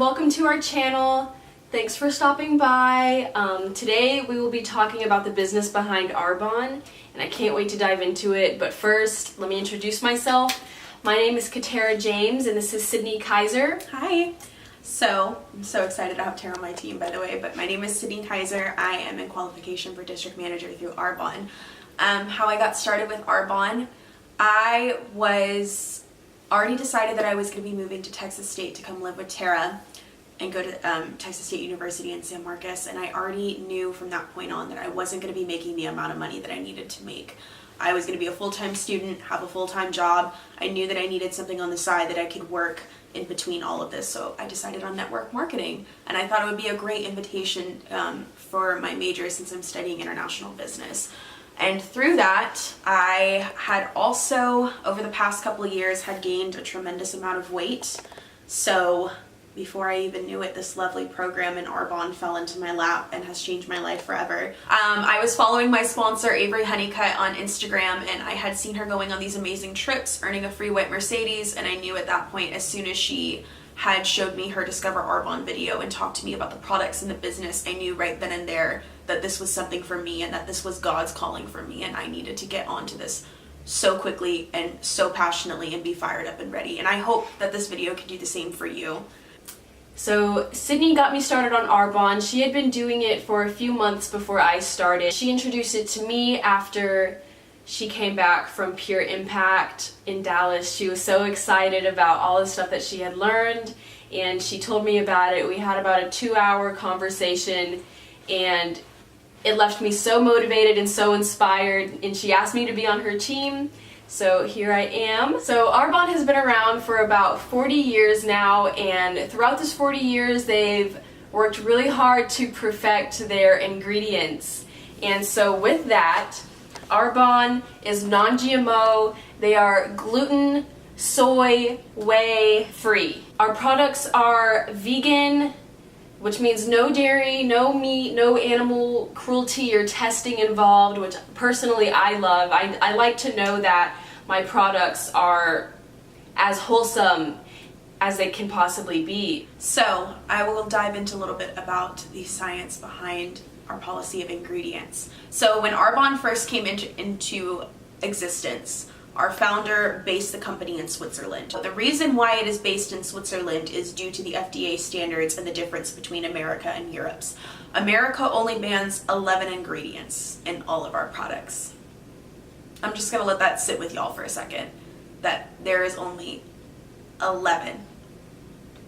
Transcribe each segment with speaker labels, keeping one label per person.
Speaker 1: welcome to our channel. Thanks for stopping by. Today we will be talking about the business behind Arbonne, and I can't wait to dive into it. But first, let me introduce myself. My name is Katara James, and this is Sydney Kaiser.
Speaker 2: Hi. I'm so excited to have Tara on my team, by the way, but my name is Sydney Kaiser. I am in qualification for district manager through Arbonne. How I got started with Arbonne, I was already decided that I was going to be moving to Texas State to come live with Tara and go to Texas State University in San Marcos, and I already knew from that point on that I wasn't going to be making the amount of money that I needed to make. I was going to be a full-time student, have a full-time job. I knew that I needed something on the side that I could work in between all of this, so I decided on network marketing, and I thought it would be a great invitation for my major since I'm studying international business. And through that, I had also, over the past couple of years, had gained a tremendous amount of weight. So before I even knew it, this lovely program in Arbonne fell into my lap and has changed my life forever. I was following my sponsor, Avery Honeycutt, on Instagram, and I had seen her going on these amazing trips, earning a free white Mercedes, and I knew at that point, as soon as she had showed me her Discover Arbonne video and talked to me about the products and the business, I knew right then and there that this was something for me and that this was God's calling for me, and I needed to get onto this so quickly and so passionately and be fired up and ready. And I hope that this video can do the same for you.
Speaker 1: So Sydney got me started on Arbonne. She had been doing it for a few months before I started. She introduced it to me after she came back from Pure Impact in Dallas. She was so excited about all the stuff that she had learned, and she told me about it. We had about a 2-hour conversation, and it left me so motivated and so inspired, and she asked me to be on her team. So here I am. So Arbonne has been around for about 40 years now, and throughout this 40 years they've worked really hard to perfect their ingredients. And so with that, Arbonne is non-GMO. They are gluten, soy, whey free. Our products are vegan, which means no dairy, no meat, no animal cruelty or testing involved, which personally I love. I like to know that my products are as wholesome as they can possibly be.
Speaker 2: So I will dive into a little bit about the science behind our policy of ingredients. So when Arbonne first came into existence, our founder based the company in Switzerland. The reason why it is based in Switzerland is due to the FDA standards and the difference between America and Europe's. America only bans 11 ingredients in all of our products. I'm just gonna let that sit with y'all for a second, that there is only 11.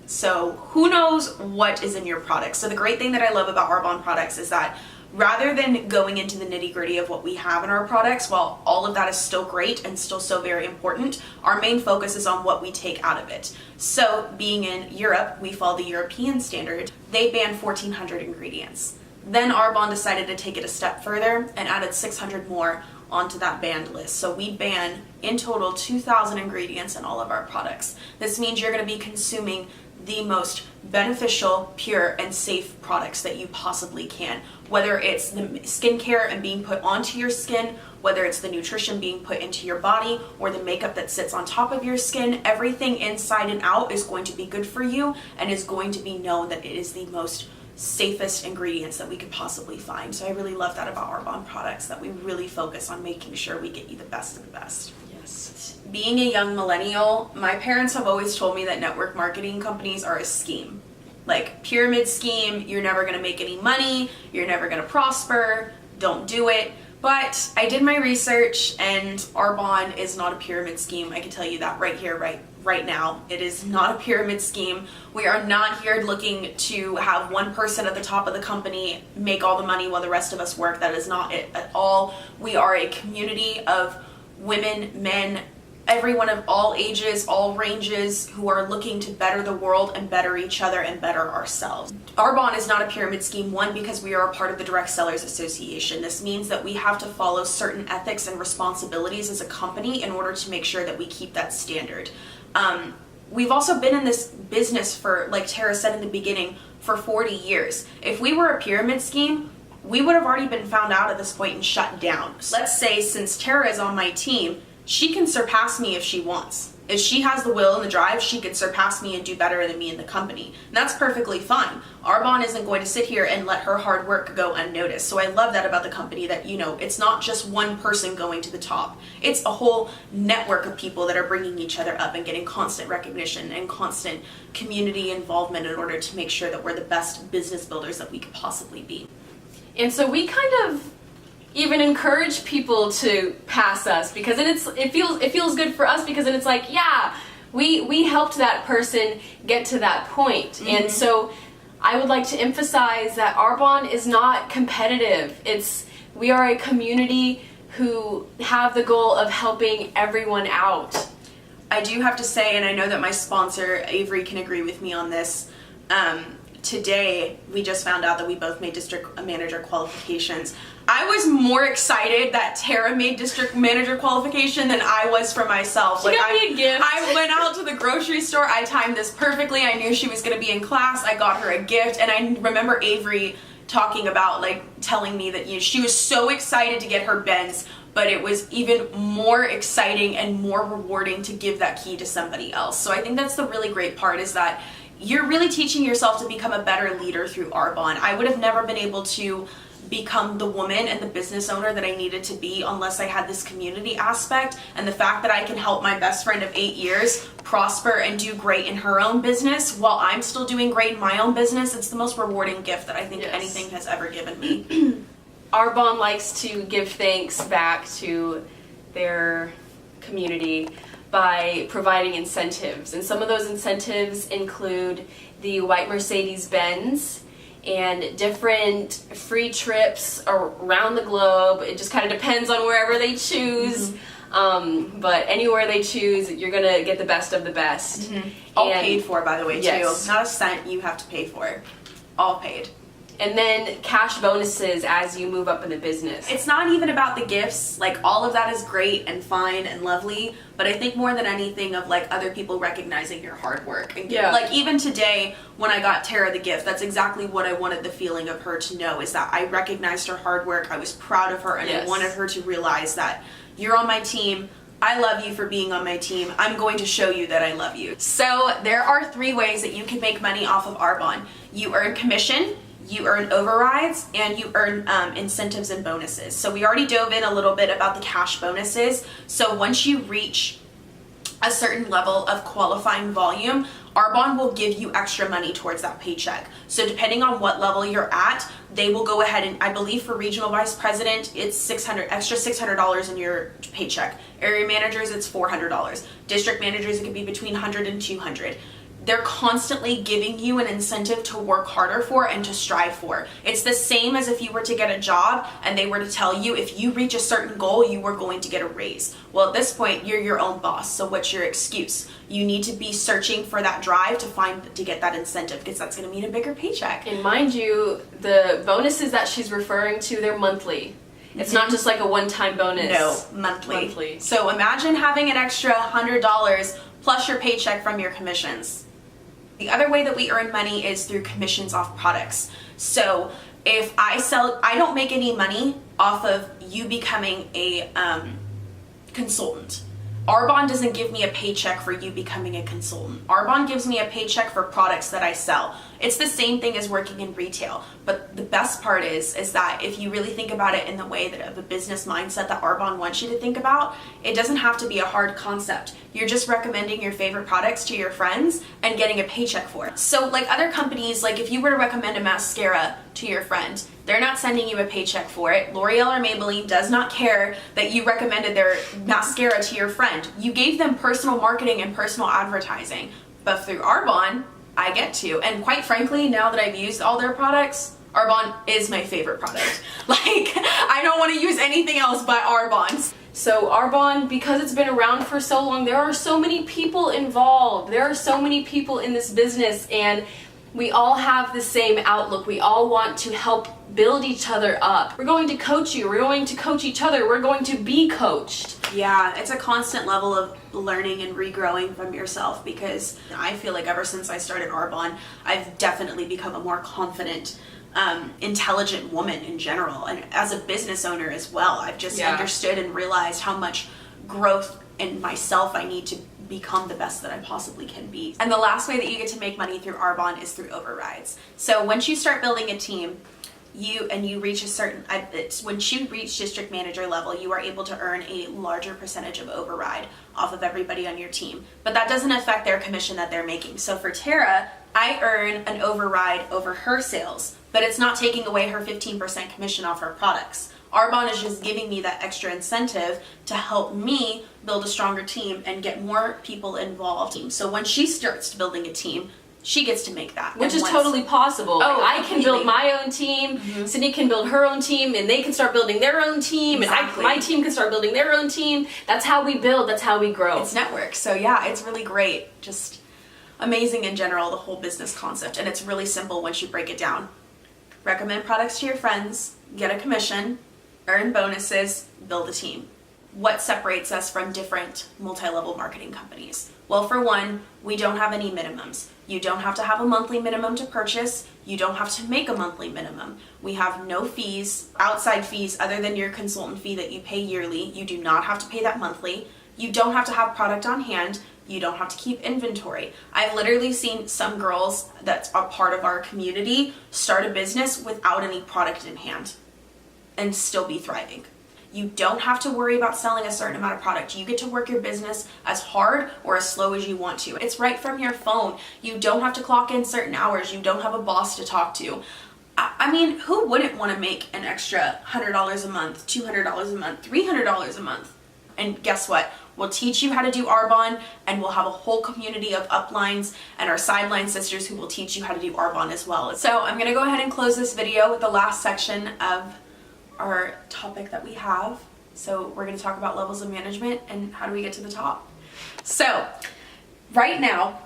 Speaker 2: So who knows what is in your products? So the great thing that I love about Arbonne products is that rather than going into the nitty-gritty of what we have in our products, while all of that is still great and still so very important, our main focus is on what we take out of it. So being in Europe, we follow the European standard. They ban 1,400 ingredients. Then Arbonne decided to take it a step further and added 600 more onto that banned list. So we ban in total 2,000 ingredients in all of our products. This means you're going to be consuming the most beneficial, pure, and safe products that you possibly can. Whether it's the skincare and being put onto your skin, whether it's the nutrition being put into your body, or the makeup that sits on top of your skin, everything inside and out is going to be good for you and is going to be known that it is the most safest ingredients that we could possibly find. So I really love that about Arbonne products, that we really focus on making sure we get you the best of the best.
Speaker 1: Yes.
Speaker 2: Being a young millennial, my parents have always told me that network marketing companies are a scheme. Like, pyramid scheme, you're never gonna make any money, you're never gonna prosper, don't do it. But I did my research, and Arbonne is not a pyramid scheme. I can tell you that right here, right now. It is not a pyramid scheme. We are not here looking to have one person at the top of the company make all the money while the rest of us work. That is not it at all. We are a community of women, men, everyone of all ages, all ranges, who are looking to better the world and better each other and better ourselves. Arbonne is not a pyramid scheme, one, because we are a part of the Direct Sellers Association. This means that we have to follow certain ethics and responsibilities as a company in order to make sure that we keep that standard. We've also been in this business for, like Tara said in the beginning, for 40 years. If we were a pyramid scheme, we would have already been found out at this point and shut down. Let's say, since Tara is on my team, she can surpass me if she wants. If she has the will and the drive, she could surpass me and do better than me in the company. And that's perfectly fine. Arbonne isn't going to sit here and let her hard work go unnoticed. So I love that about the company, that, you know, it's not just one person going to the top. It's a whole network of people that are bringing each other up and getting constant recognition and constant community involvement in order to make sure that we're the best business builders that we could possibly be.
Speaker 1: And so we kind of even encourage people to pass us, because then it feels good for us, because then it's like, yeah, we helped that person get to that point. Mm-hmm. And so I would like to emphasize that Arbonne is not competitive. We are a community who have the goal of helping everyone out.
Speaker 2: I do have to say, and I know that my sponsor Avery can agree with me on this, today we just found out that we both made district manager qualifications. I was more excited that Tara made district manager qualification than I was for myself.
Speaker 1: She got me a gift.
Speaker 2: I went out to the grocery store. I timed this perfectly. I knew she was going to be in class. I got her a gift, and I remember Avery talking about, like, telling me that, you know, she was so excited to get her Benz, but it was even more exciting and more rewarding to give that key to somebody else. So I think that's the really great part, is that you're really teaching yourself to become a better leader through Arbonne. I would have never been able to become the woman and the business owner that I needed to be unless I had this community aspect, and the fact that I can help my best friend of 8 years prosper and do great in her own business while I'm still doing great in my own business. It's the most rewarding gift that I think anything has ever given me.
Speaker 1: Arbonne likes to give thanks back to their community by providing incentives, and some of those incentives include the white Mercedes-Benz and different free trips around the globe. It just kind of depends on wherever they choose. Mm-hmm. But anywhere they choose, you're gonna get the best of the best.
Speaker 2: Mm-hmm. All paid for, by the way,
Speaker 1: yes.
Speaker 2: too. Not a cent you have to pay for. All paid.
Speaker 1: And then cash bonuses as you move up in the business.
Speaker 2: It's not even about the gifts. Like, all of that is great and fine and lovely, but I think more than anything of, like, other people recognizing your hard work. And like, even today when I got Tara the gift, that's exactly what I wanted the feeling of her to know, is that I recognized her hard work, I was proud of her, and I wanted her to realize that you're on my team. I love you for being on my team. I'm going to show you that I love you. So there are 3 ways that you can make money off of Arbonne. You earn commission, you earn overrides, and you earn incentives and bonuses. So we already dove in a little bit about the cash bonuses. So once you reach a certain level of qualifying volume, Arbonne will give you extra money towards that paycheck. So depending on what level you're at, they will go ahead and, I believe for regional vice president, it's extra $600 in your paycheck. Area managers, it's $400. District managers, it could be between $100 and $200. They're constantly giving you an incentive to work harder for and to strive for. It's the same as if you were to get a job and they were to tell you if you reach a certain goal, you were going to get a raise. Well, at this point, you're your own boss, so what's your excuse? You need to be searching for that drive to get that incentive, because that's going to mean a bigger paycheck.
Speaker 1: And mind you, the bonuses that she's referring to, they're monthly. It's not just like a one-time bonus.
Speaker 2: No, monthly. So imagine having an extra $100 plus your paycheck from your commissions. The other way that we earn money is through commissions off products. So if I don't make any money off of you becoming a consultant. Arbonne doesn't give me a paycheck for you becoming a consultant. Arbonne gives me a paycheck for products that I sell. It's the same thing as working in retail. But the best part is that if you really think about it in the way that of a business mindset that Arbonne wants you to think about, it doesn't have to be a hard concept. You're just recommending your favorite products to your friends and getting a paycheck for it. So like other companies, like if you were to recommend a mascara to your friend, they're not sending you a paycheck for it. L'Oreal or Maybelline does not care that you recommended their mascara to your friend. You gave them personal marketing and personal advertising. But through Arbonne, I get to. And quite frankly, now that I've used all their products, Arbonne is my favorite product. Like, I don't want to use anything else but Arbonne.
Speaker 1: So Arbonne, because it's been around for so long, there are so many people involved. There are so many people in this business, and we all have the same outlook. We all want to help build each other up. We're going to coach you. We're going to coach each other. We're going to be coached.
Speaker 2: Yeah, it's a constant level of learning and regrowing from yourself, because I feel like ever since I started Arbonne, I've definitely become a more confident, intelligent woman in general. And as a business owner as well, I've just understood and realized how much growth in myself I need to become the best that I possibly can be. And the last way that you get to make money through Arbonne is through overrides. So once you start building a team, you reach a certain, once you reach district manager level, you are able to earn a larger percentage of override off of everybody on your team. But that doesn't affect their commission that they're making. So for Tara, I earn an override over her sales, but it's not taking away her 15% commission off her products. Arbonne is just giving me that extra incentive to help me build a stronger team and get more people involved. So when she starts building a team, she gets to make that.
Speaker 1: Which is totally possible.
Speaker 2: Oh,
Speaker 1: like, I can build my own team, Sydney can build her own team, and they can start building their own team,
Speaker 2: Exactly.
Speaker 1: and my team can start building their own team. That's how we build, that's how we grow.
Speaker 2: It's network. So yeah, it's really great. Just amazing in general, the whole business concept. And it's really simple once you break it down. Recommend products to your friends, get a commission, earn bonuses, build a team. What separates us from different multi-level marketing companies? Well, for one, we don't have any minimums. You don't have to have a monthly minimum to purchase. You don't have to make a monthly minimum. We have no fees, outside fees other than your consultant fee that you pay yearly. You do not have to pay that monthly. You don't have to have product on hand. You don't have to keep inventory. I've literally seen some girls that are part of our community start a business without any product in hand and still be thriving. You don't have to worry about selling a certain amount of product. You get to work your business as hard or as slow as you want to. It's right from your phone. You don't have to clock in certain hours. You don't have a boss to talk to. I mean, who wouldn't want to make an extra $100 a month, $200 a month, $300 a month? And guess what? We'll teach you how to do Arbonne, and we'll have a whole community of uplines and our sideline sisters who will teach you how to do Arbonne as well. So I'm going to go ahead and close this video with the last section of our topic that we have. So we're going to talk about levels of management and how do we get to the top. So right now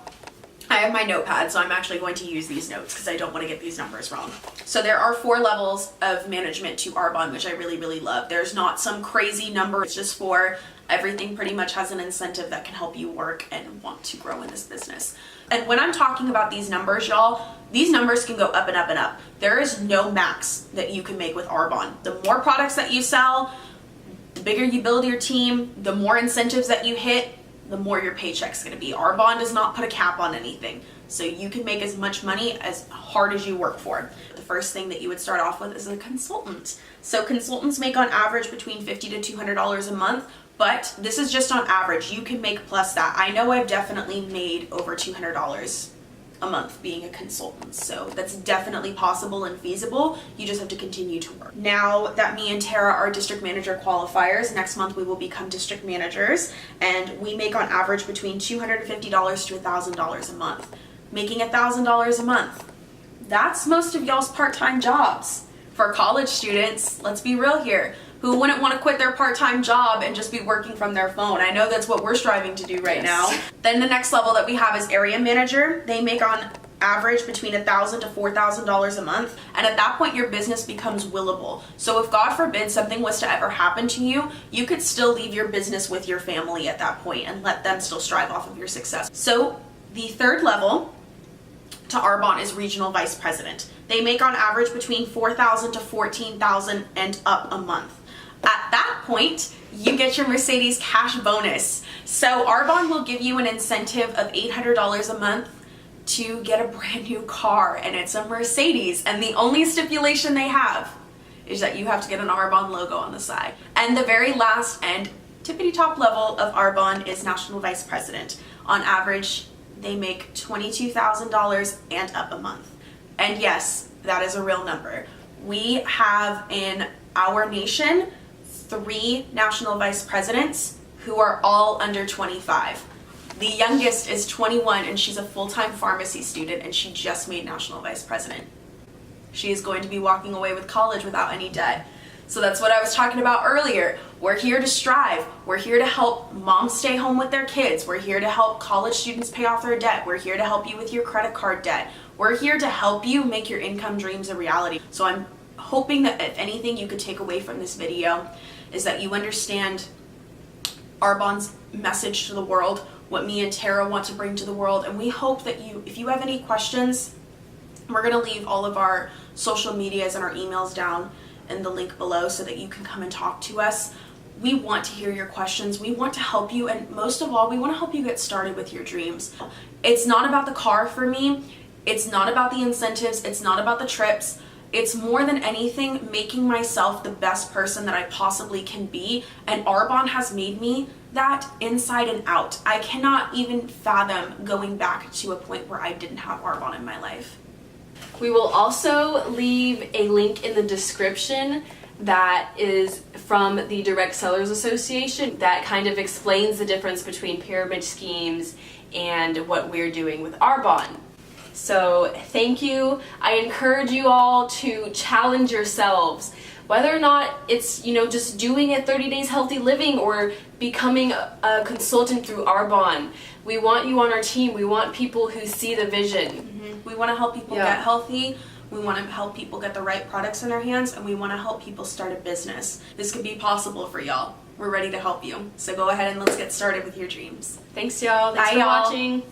Speaker 2: I have my notepad, so I'm actually going to use these notes because I don't want to get these numbers wrong. So there are 4 levels of management to Arbonne, which I really, really love. There's not some crazy number. It's just for everything pretty much has an incentive that can help you work and want to grow in this business. And when I'm talking about these numbers, y'all, these numbers can go up and up and up. There is no max that you can make with Arbonne. The more products that you sell, the bigger you build your team, the more incentives that you hit, the more your paycheck's gonna be. Arbonne does not put a cap on anything. So you can make as much money as hard as you work for. The first thing that you would start off with is a consultant. So consultants make on average between $50 to $200 a month, but this is just on average. You can make plus that. I know I've definitely made over $200 a month being a consultant. So that's definitely possible and feasible. You just have to continue to work. Now that me and Tara are district manager qualifiers, next month we will become district managers, and we make on average between $250 to $1,000 a month. Making $1,000 a month, that's most of y'all's part-time jobs. For college students, let's be real here, who wouldn't want to quit their part-time job and just be working from their phone? I know that's what we're striving to do right now. Then the next level that we have is area manager. They make on average between $1,000 to $4,000 a month, and at that point your business becomes willable. So if God forbid something was to ever happen to you, you could still leave your business with your family at that point and let them still strive off of your success. So the third level to Arbonne is regional vice president. They make on average between $4,000 to $14,000 and up a month. At that point, you get your Mercedes cash bonus. So Arbonne will give you an incentive of $800 a month to get a brand new car, and it's a Mercedes, and the only stipulation they have is that you have to get an Arbonne logo on the side. And the very last and tippity top level of Arbonne is national vice president. On average, they make $22,000 and up a month. And yes, that is a real number. We have in our nation 3 national vice presidents who are all under 25. The youngest is 21 and she's a full-time pharmacy student, and she just made national vice president. She is going to be walking away with college without any debt. So that's what I was talking about earlier. We're here to strive. We're here to help moms stay home with their kids. We're here to help college students pay off their debt. We're here to help you with your credit card debt. We're here to help you make your income dreams a reality. So I'm hoping that if anything you could take away from this video is that you understand Arbonne's message to the world, what me and Tara want to bring to the world, and we hope that if you have any questions, we're going to leave all of our social medias and our emails down in the link below so that you can come and talk to us. We want to hear your questions. We want to help you, and most of all, we want to help you get started with your dreams. It's not about the car for me. It's not about the incentives. It's not about the trips. It's more than anything making myself the best person that I possibly can be, and Arbonne has made me that inside and out. I cannot even fathom going back to a point where I didn't have Arbonne in my life.
Speaker 1: We will also leave a link in the description that is from the Direct Sellers Association that kind of explains the difference between pyramid schemes and what we're doing with Arbonne. So thank you. I encourage you all to challenge yourselves, whether or not it's, just doing it 30 Days Healthy Living or becoming a consultant through Arbonne. We want you on our team. We want people who see the vision.
Speaker 2: We want to help people get healthy. We want to help people get the right products in their hands, and we want to help people start a business. This could be possible for y'all. We're ready to help you. So go ahead and let's get started with your dreams.
Speaker 1: Thanks, y'all. Thanks
Speaker 2: Bye,
Speaker 1: for
Speaker 2: y'all.
Speaker 1: watching.